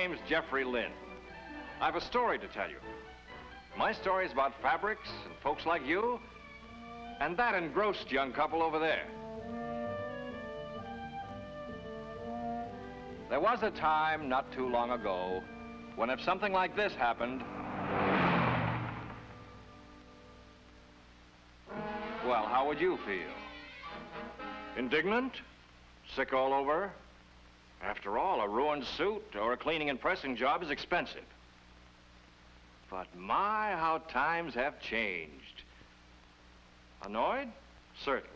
name's Jeffrey Lynn. I have a story to tell you. My story is about fabrics and folks like you and that engrossed young couple over there. There was a time not too long ago when if something like this happened, well, how would you feel? Indignant? Sick all over? After all, a ruined suit or a cleaning and pressing job is expensive. But my, how times have changed. Annoyed? Certainly.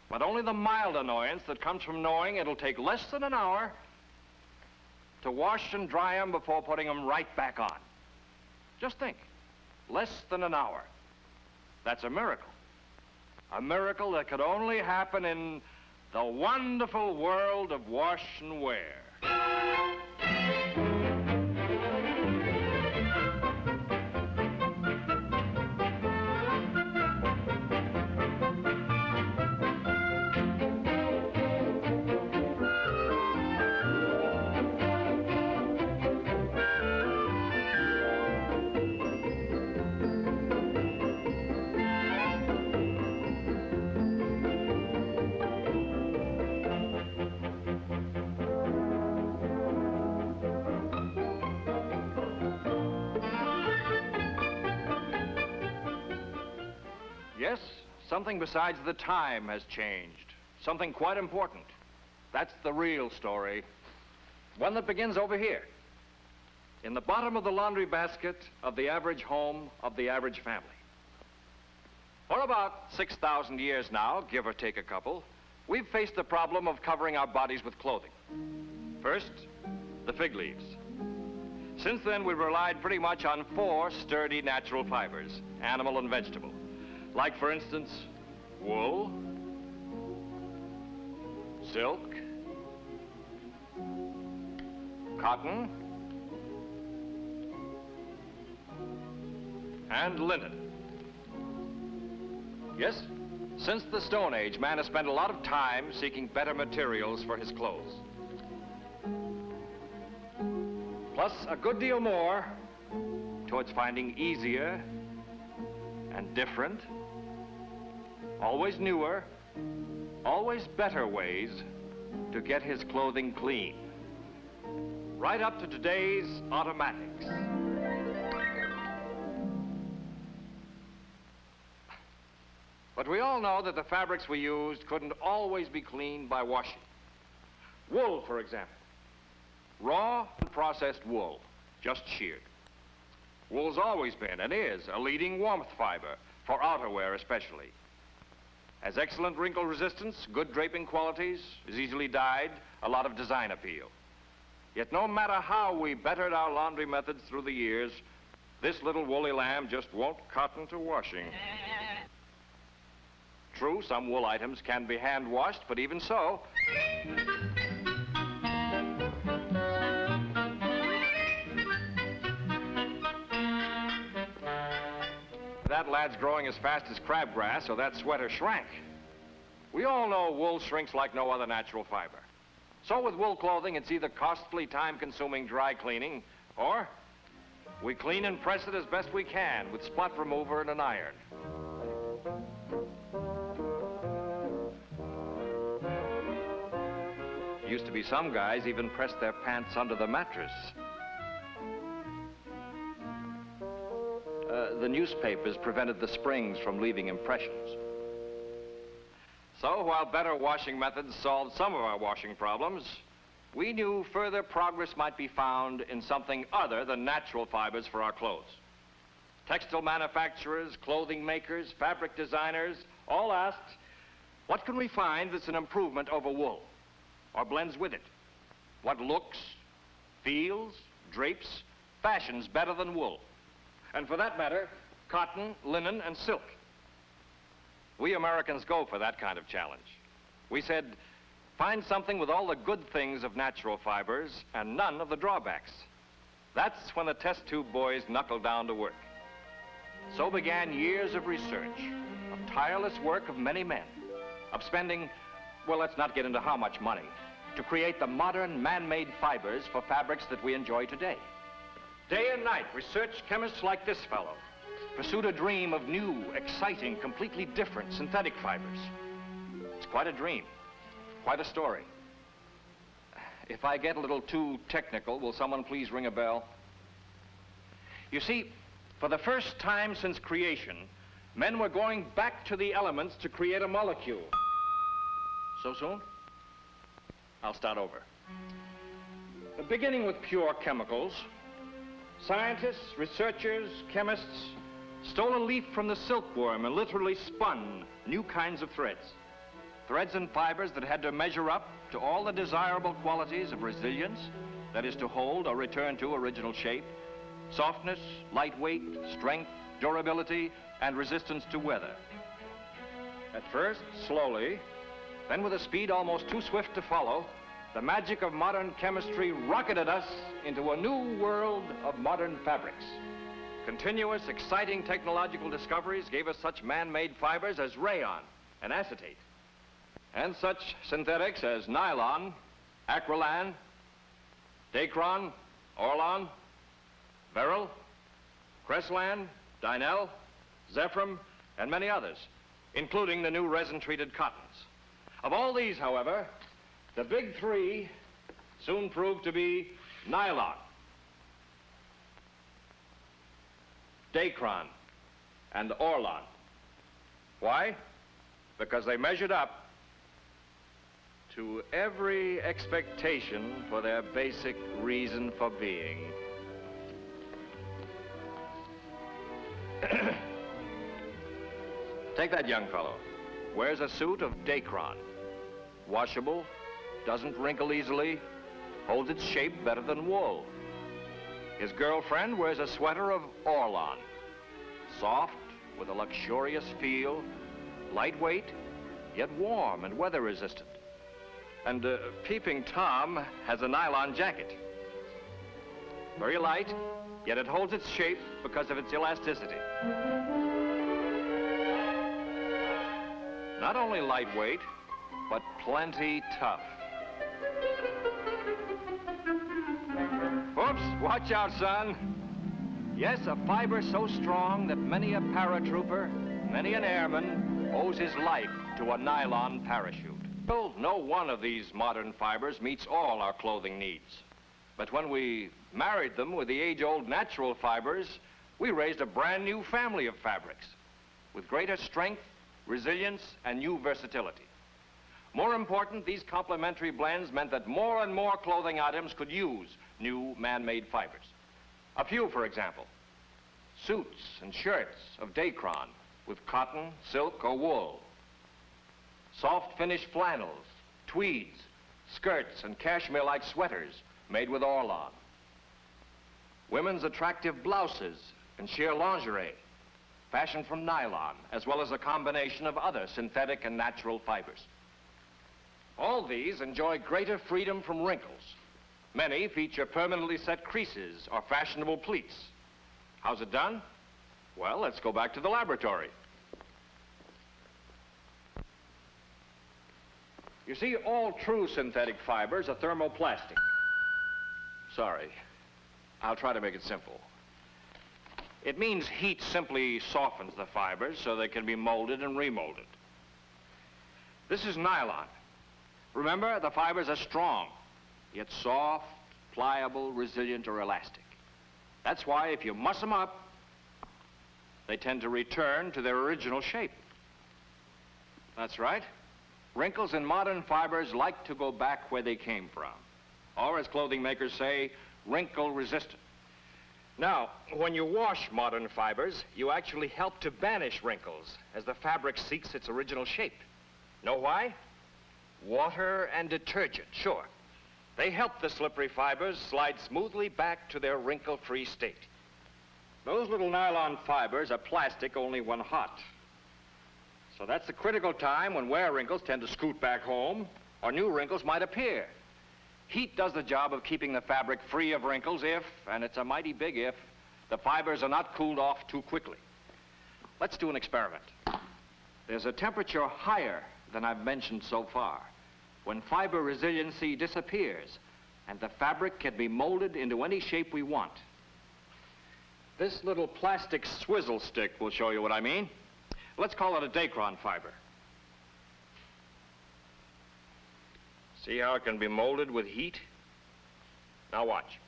But only the mild annoyance that comes from knowing it'll take less than an hour to wash and dry them before putting them right back on. Just think, less than an hour. That's a miracle. A miracle that could only happen in the wonderful world of wash and wear. Yes, something besides the time has changed. Something quite important. That's the real story. One that begins over here. In the bottom of the laundry basket of the average home of the average family. For about 6,000 years now, give or take a couple, we've faced the problem of covering our bodies with clothing. First, the fig leaves. Since then, we've relied pretty much on 4 sturdy natural fibers, animal and vegetable. Like, for instance, wool, silk, cotton, and linen. Yes, since the Stone Age, man has spent a lot of time seeking better materials for his clothes. Plus, a good deal more towards finding easier and different, always newer, always better ways to get his clothing clean. Right up to today's automatics. But we all know that the fabrics we used couldn't always be cleaned by washing. Wool, for example. Raw, unprocessed wool, just sheared. Wool's always been and is a leading warmth fiber, for outerwear especially. Has excellent wrinkle resistance, good draping qualities, is easily dyed, a lot of design appeal. Yet no matter how we bettered our laundry methods through the years, this little woolly lamb just won't cotton to washing. True, some wool items can be hand washed, but even so, that lad's growing as fast as crabgrass, so that sweater shrank. We all know wool shrinks like no other natural fiber. So with wool clothing, it's either costly, time-consuming dry cleaning, or we clean and press it as best we can with spot remover and an iron. Used to be some guys even pressed their pants under the mattress. The newspapers prevented the springs from leaving impressions. So while better washing methods solved some of our washing problems, we knew further progress might be found in something other than natural fibers for our clothes. Textile manufacturers, clothing makers, fabric designers all asked, what can we find that's an improvement over wool or blends with it? What looks, feels, drapes, fashions better than wool? And for that matter, cotton, linen, and silk. We Americans go for that kind of challenge. We said, find something with all the good things of natural fibers and none of the drawbacks. That's when the test tube boys knuckled down to work. So began years of research, of tireless work of many men, of spending, well, let's not get into how much money, to create the modern man-made fibers for fabrics that we enjoy today. Day and night, research chemists like this fellow pursued a dream of new, exciting, completely different synthetic fibers. It's quite a dream, quite a story. If I get a little too technical, will someone please ring a bell? You see, for the first time since creation, men were going back to the elements to create a molecule. So soon? I'll start over. Beginning with pure chemicals, scientists, researchers, chemists stole a leaf from the silkworm and literally spun new kinds of threads. Threads and fibers that had to measure up to all the desirable qualities of resilience, that is to hold or return to original shape, softness, lightweight, strength, durability, and resistance to weather. At first, slowly, then with a speed almost too swift to follow, the magic of modern chemistry rocketed us into a new world of modern fabrics. Continuous, exciting technological discoveries gave us such man-made fibers as rayon and acetate, and such synthetics as nylon, acrylan, Dacron, Orlon, Beryl, Cresslan, Dynel, Zephram, and many others, including the new resin-treated cottons. Of all these, however, the big three soon proved to be nylon, Dacron, and Orlon. Why? Because they measured up to every expectation for their basic reason for being. Take that young fellow. Wears a suit of Dacron. Washable, doesn't wrinkle easily, holds its shape better than wool. His girlfriend wears a sweater of Orlon. Soft, with a luxurious feel, lightweight, yet warm and weather resistant. And Peeping Tom has a nylon jacket. Very light, yet it holds its shape because of its elasticity. Not only lightweight, but plenty tough. Oops, watch out, son. Yes, a fiber so strong that many a paratrooper, many an airman owes his life to a nylon parachute. Well, no one of these modern fibers meets all our clothing needs. But when we married them with the age-old natural fibers, we raised a brand new family of fabrics with greater strength, resilience, and new versatility. More important, these complementary blends meant that more and more clothing items could use new man-made fibers. A few, for example, suits and shirts of Dacron with cotton, silk, or wool. Soft finish flannels, tweeds, skirts, and cashmere-like sweaters made with Orlon. Women's attractive blouses and sheer lingerie, fashioned from nylon, as well as a combination of other synthetic and natural fibers. All these enjoy greater freedom from wrinkles. Many feature permanently set creases or fashionable pleats. How's it done? Well, let's go back to the laboratory. You see, all true synthetic fibers are thermoplastic. Sorry, I'll try to make it simple. It means heat simply softens the fibers so they can be molded and remolded. This is nylon. Remember, the fibers are strong, yet soft, pliable, resilient, or elastic. That's why if you muss them up, they tend to return to their original shape. That's right. Wrinkles in modern fibers like to go back where they came from. Or, as clothing makers say, wrinkle resistant. Now, when you wash modern fibers, you actually help to banish wrinkles as the fabric seeks its original shape. Know why? Water and detergent, sure. They help the slippery fibers slide smoothly back to their wrinkle-free state. Those little nylon fibers are plastic only when hot. So that's the critical time when wear wrinkles tend to scoot back home, or new wrinkles might appear. Heat does the job of keeping the fabric free of wrinkles if, and it's a mighty big if, the fibers are not cooled off too quickly. Let's do an experiment. There's a temperature higher than I've mentioned so far. when fiber resiliency disappears and the fabric can be molded into any shape we want. This little plastic swizzle stick will show you what I mean. Let's call it a Dacron fiber. See how it can be molded with heat? Now watch.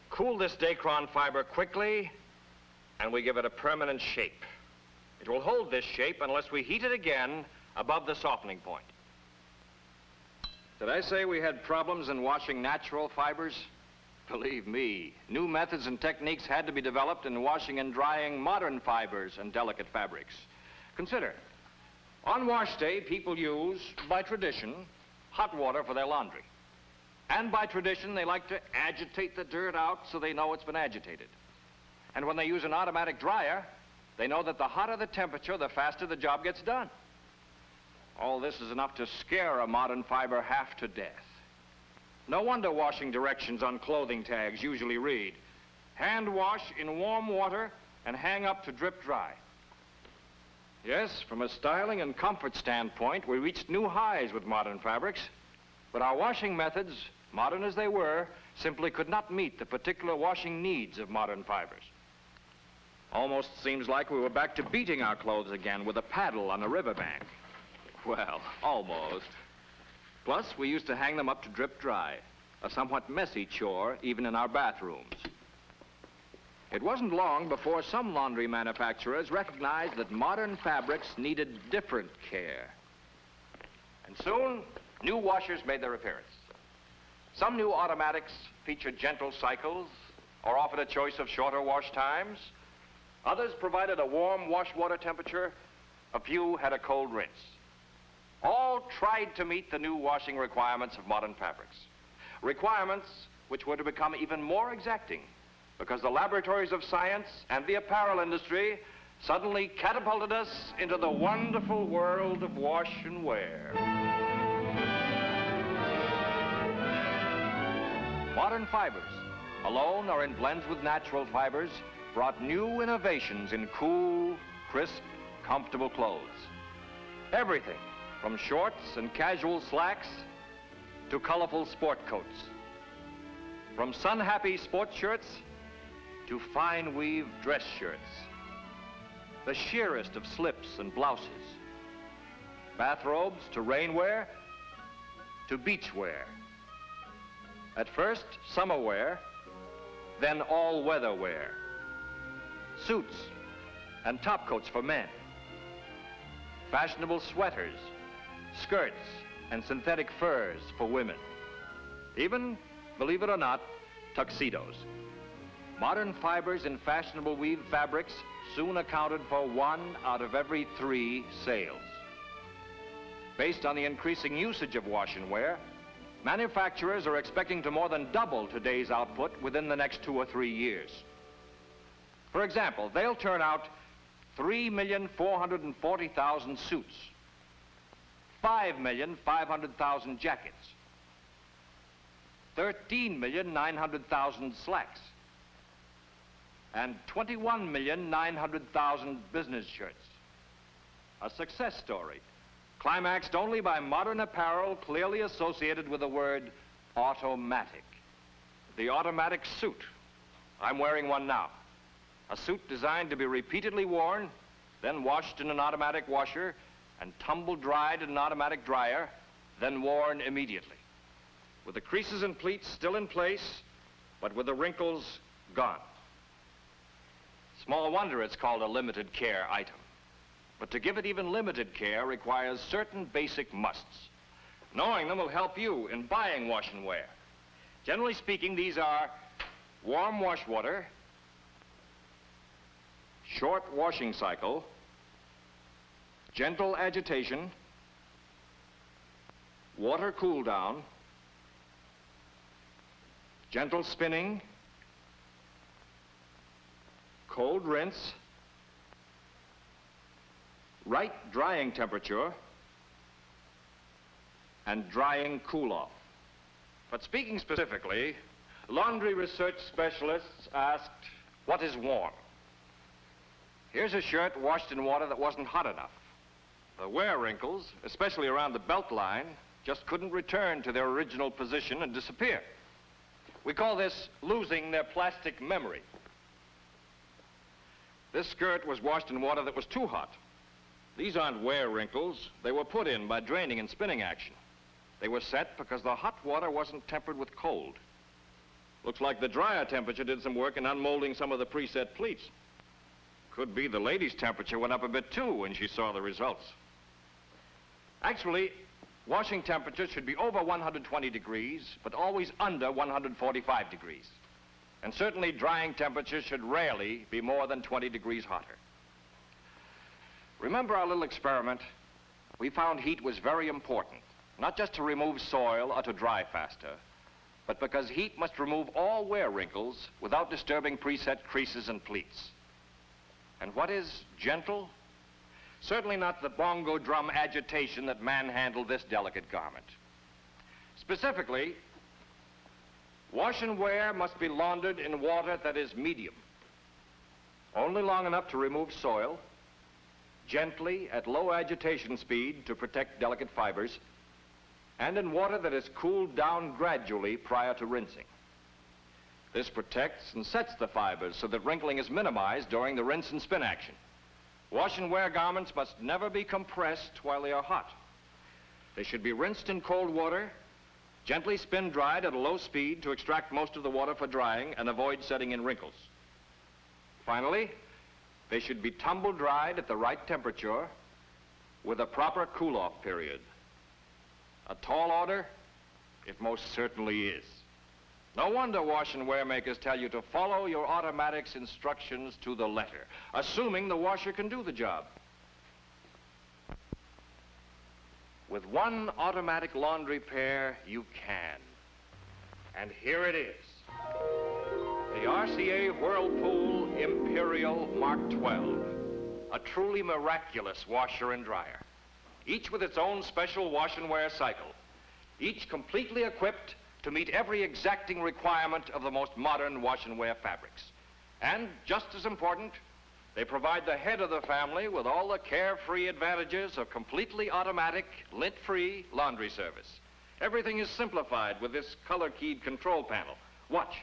Cool this Dacron fiber quickly, and we give it a permanent shape. It will hold this shape unless we heat it again above the softening point. Did I say we had problems in washing natural fibers? Believe me, new methods and techniques had to be developed in washing and drying modern fibers and delicate fabrics. Consider, on wash day, people use, by tradition, hot water for their laundry. And by tradition, they like to agitate the dirt out so they know it's been agitated. And when they use an automatic dryer, they know that the hotter the temperature, the faster the job gets done. All this is enough to scare a modern fiber half to death. No wonder washing directions on clothing tags usually read, hand wash in warm water and hang up to drip dry. Yes, from a styling and comfort standpoint, we reached new highs with modern fabrics, but our washing methods, modern as they were, simply could not meet the particular washing needs of modern fibers. Almost seems like we were back to beating our clothes again with a paddle on a riverbank. Well, almost. Plus, we used to hang them up to drip dry, a somewhat messy chore even in our bathrooms. It wasn't long before some laundry manufacturers recognized that modern fabrics needed different care. And soon, new washers made their appearance. Some new automatics featured gentle cycles or offered a choice of shorter wash times. Others provided a warm wash water temperature. A few had a cold rinse. All tried to meet the new washing requirements of modern fabrics. Requirements which were to become even more exacting because the laboratories of science and the apparel industry suddenly catapulted us into the wonderful world of wash and wear. Modern fibers, alone or in blends with natural fibers, brought new innovations in cool, crisp, comfortable clothes. Everything from shorts and casual slacks to colorful sport coats. From sun-happy sports shirts to fine weave dress shirts. The sheerest of slips and blouses. Bathrobes to rainwear to beach wear. At first, summer wear, then all-weather wear. Suits and topcoats for men. Fashionable sweaters, skirts, and synthetic furs for women. Even, believe it or not, tuxedos. Modern fibers in fashionable weave fabrics soon accounted for 1 out of every 3 sales. Based on the increasing usage of wash and wear, manufacturers are expecting to more than double today's output within the next 2 or 3 years. For example, they'll turn out 3,440,000 suits, 5,500,000 jackets, 13,900,000 slacks, and 21,900,000 business shirts. A success story, climaxed only by modern apparel clearly associated with the word automatic. The automatic suit. I'm wearing one now. A suit designed to be repeatedly worn, then washed in an automatic washer, and tumble dried in an automatic dryer, then worn immediately. With the creases and pleats still in place, but with the wrinkles gone. Small wonder it's called a limited care item. But to give it even limited care requires certain basic musts. Knowing them will help you in buying wash and wear. Generally speaking, these are warm wash water, short washing cycle, gentle agitation, water cool down, gentle spinning, cold rinse, right drying temperature, and drying cool-off. But speaking specifically, laundry research specialists asked, what is warm? Here's a shirt washed in water that wasn't hot enough. The wear wrinkles, especially around the belt line, just couldn't return to their original position and disappear. We call this losing their plastic memory. This skirt was washed in water that was too hot. These aren't wear wrinkles. They were put in by draining and spinning action. They were set because the hot water wasn't tempered with cold. Looks like the drier temperature did some work in unmolding some of the preset pleats. Could be the lady's temperature went up a bit too when she saw the results. Actually, washing temperature should be over 120 degrees, but always under 145 degrees. And certainly drying temperature should rarely be more than 20 degrees hotter. Remember our little experiment? We found heat was very important, not just to remove soil or to dry faster, but because heat must remove all wear wrinkles without disturbing preset creases and pleats. And what is gentle? Certainly not the bongo drum agitation that manhandled this delicate garment. Specifically, wash and wear must be laundered in water that is medium, only long enough to remove soil, gently at low agitation speed to protect delicate fibers, and in water that is cooled down gradually prior to rinsing. This protects and sets the fibers so that wrinkling is minimized during the rinse and spin action. Wash and wear garments must never be compressed while they are hot. They should be rinsed in cold water, gently spin dried at a low speed to extract most of the water for drying and avoid setting in wrinkles. Finally, they should be tumble dried at the right temperature with a proper cool-off period. A tall order? It most certainly is. No wonder wash and wear makers tell you to follow your automatic's instructions to the letter, assuming the washer can do the job. With one automatic laundry pair, you can. And here it is. The RCA Whirlpool Imperial Mark 12. A truly miraculous washer and dryer. Each with its own special wash and wear cycle. Each completely equipped to meet every exacting requirement of the most modern wash and wear fabrics. And just as important, they provide the head of the family with all the carefree advantages of completely automatic, lint-free laundry service. Everything is simplified with this color-keyed control panel. Watch.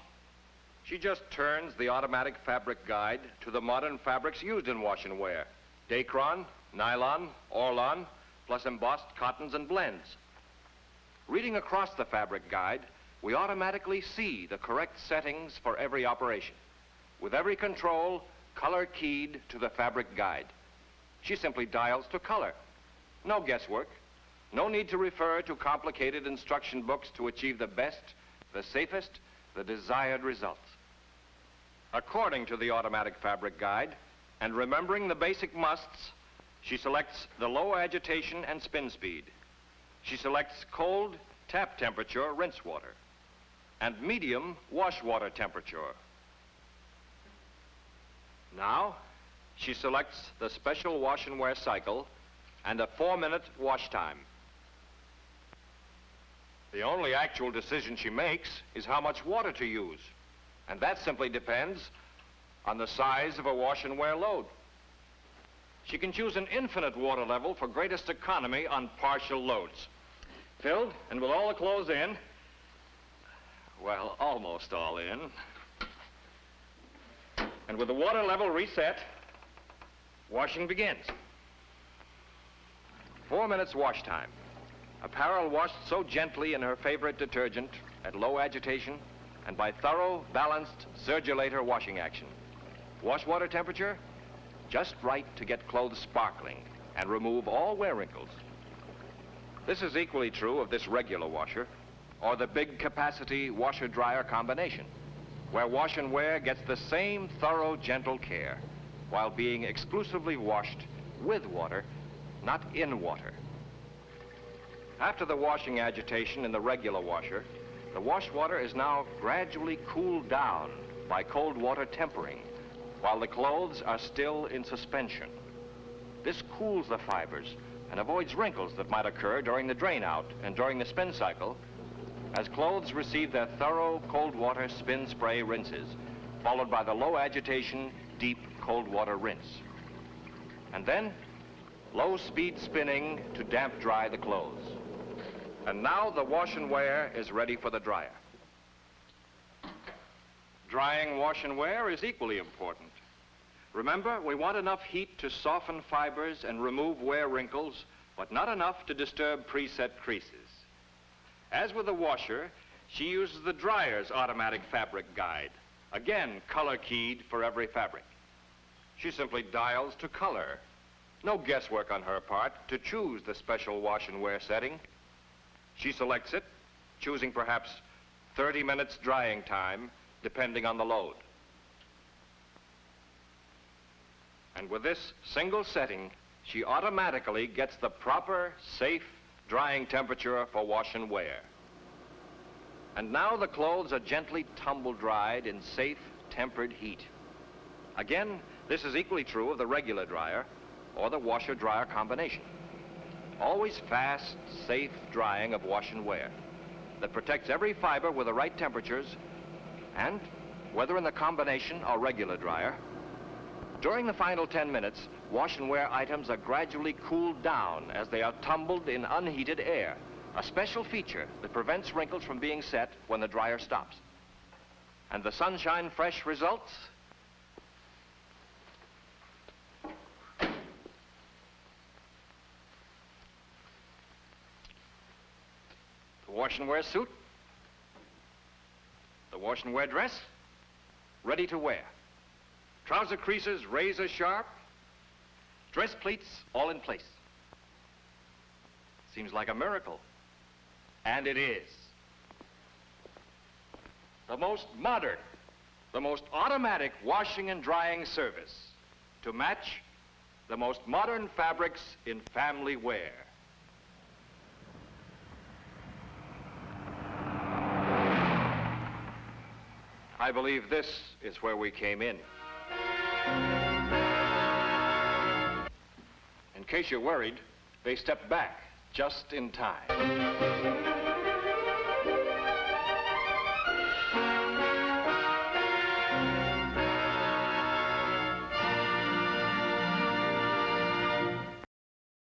She just turns the automatic fabric guide to the modern fabrics used in wash and wear. Dacron, nylon, Orlon, plus embossed cottons and blends. Reading across the fabric guide, we automatically see the correct settings for every operation. With every control, color keyed to the fabric guide. She simply dials to color. No guesswork. No need to refer to complicated instruction books to achieve the best, the safest, the desired results. According to the automatic fabric guide, and remembering the basic musts, she selects the low agitation and spin speed. She selects cold tap temperature rinse water and medium wash water temperature. Now, she selects the special wash and wear cycle and a 4-minute wash time. The only actual decision she makes is how much water to use, and that simply depends on the size of a wash and wear load. She can choose an infinite water level for greatest economy on partial loads. Filled, and with all the clothes in, well, almost all in, and with the water level reset, washing begins. 4 minutes wash time. Apparel washed so gently in her favorite detergent at low agitation and by thorough, balanced circulator washing action. Wash water temperature, just right to get clothes sparkling and remove all wear wrinkles. This is equally true of this regular washer or the big capacity washer-dryer combination, where wash and wear gets the same thorough, gentle care while being exclusively washed with water, not in water. After the washing agitation in the regular washer, the wash water is now gradually cooled down by cold water tempering while the clothes are still in suspension. This cools the fibers and avoids wrinkles that might occur during the drain out and during the spin cycle as clothes receive their thorough cold water spin spray rinses, followed by the low agitation, deep cold water rinse. And then, low speed spinning to damp dry the clothes. And now the wash and wear is ready for the dryer. Drying wash and wear is equally important. Remember, we want enough heat to soften fibers and remove wear wrinkles, but not enough to disturb preset creases. As with the washer, she uses the dryer's automatic fabric guide, again color-keyed for every fabric. She simply dials to color. No guesswork on her part to choose the special wash and wear setting. She selects it, choosing perhaps 30 minutes drying time, depending on the load. And with this single setting, she automatically gets the proper, safe drying temperature for wash and wear. And now the clothes are gently tumble-dried in safe, tempered heat. Again, this is equally true of the regular dryer or the washer-dryer combination. Always fast, safe drying of wash and wear that protects every fiber with the right temperatures, and whether in the combination or regular dryer, during the final 10 minutes, wash and wear items are gradually cooled down as they are tumbled in unheated air, a special feature that prevents wrinkles from being set when the dryer stops. And the Sunshine Fresh results? The wash and wear suit, the wash and wear dress, ready to wear. Trouser creases razor sharp, dress pleats all in place. Seems like a miracle, and it is. The most modern, the most automatic washing and drying service to match the most modern fabrics in family wear. I believe this is where we came in. In case you're worried, they stepped back just in time.